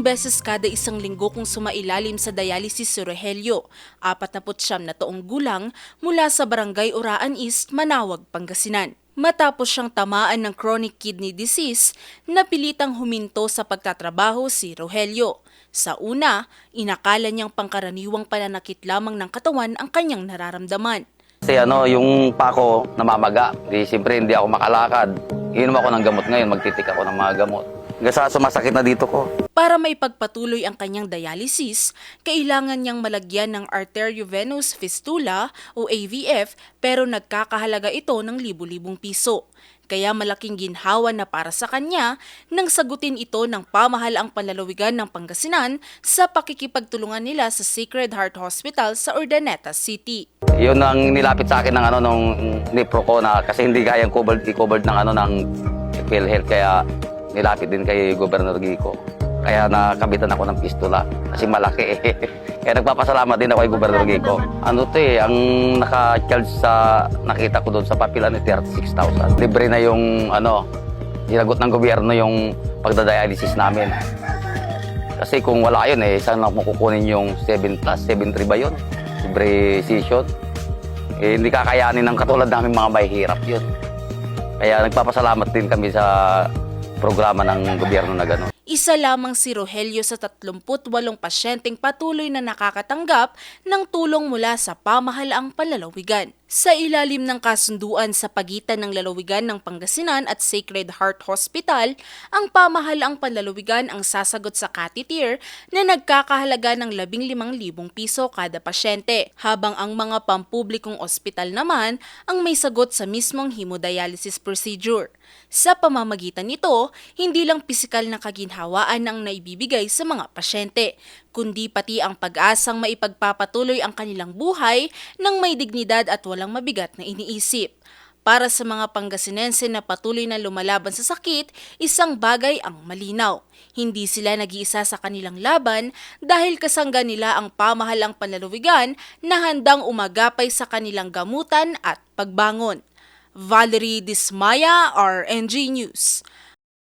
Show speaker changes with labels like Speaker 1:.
Speaker 1: beses kada isang linggo kung sumailalim sa dialysis si Rogelio, 49 na taong gulang, mula sa Barangay Uraan East, Manawag, Pangasinan. Matapos siyang tamaan ng chronic kidney disease, napilitang huminto sa pagtatrabaho si Rogelio. Sa una, inakala niyang pangkaraniwang pananakit lamang ng katawan ang kanyang nararamdaman.
Speaker 2: Kasi yung pako namamaga, siyempre hindi ako makalakad. Iinom ako ng gamot ngayon, magtitik ako ng mga gamot. Hanggang sa sumasakit na dito ko.
Speaker 1: Para maipagpatuloy ang kanyang dialysis, kailangan niyang malagyan ng arteriovenous fistula o AVF, pero nagkakahalaga ito ng libu-libong piso. Kaya malaking ginhawa na para sa kanya nang sagutin ito ng pamahalaang panlalawigan ng Pangasinan sa pakikipagtulungan nila sa Sacred Heart Hospital sa Urdaneta City.
Speaker 2: Yun ang nilapit sa akin ng nung Nipro ko na kasi hindi kayang covered ng PhilHealth, kaya nilapit din kay Governor Gico. Kaya nakabitan ako ng pistula kasi malaki eh. Kaya nagpapasalamat din ako kay Governor Gico. Ang naka-charge sa nakita ko doon sa papila ni 36,000. Libre na yung hinagot ng gobyerno yung pagdadialysis namin. Kasi kung wala yun saan lang makukunin yung 7+, 7.3 ba yun? Libre session. Hindi kakayanin ng katulad namin mga mahihirap yun. Kaya nagpapasalamat din kami sa programa ng gobyerno na gano'n.
Speaker 1: Isa lamang si Rogelio sa 38 pasyenteng patuloy na nakakatanggap ng tulong mula sa pamahalaang panlalawigan. Sa ilalim ng kasunduan sa pagitan ng lalawigan ng Pangasinan at Sacred Heart Hospital, ang pamahalaang panlalawigan ang sasagot sa cathether na nagkakahalaga ng 15,000 piso kada pasyente, habang ang mga pampublikong ospital naman ang may sagot sa mismong hemodialysis procedure. Sa pamamagitan nito, hindi lang pisikal na kaginhawaan ang naibibigay sa mga pasyente, kundi pati ang pag-asang maipagpapatuloy ang kanilang buhay ng may dignidad at walang mabigat na iniisip. Para sa mga Pangasinense na patuloy na lumalaban sa sakit, isang bagay ang malinaw. Hindi sila nag-iisa sa kanilang laban dahil kasangga nila ang pamahalang panlalawigan na handang umagapay sa kanilang gamutan at pagbangon. Valerie Dismaya, RNG News.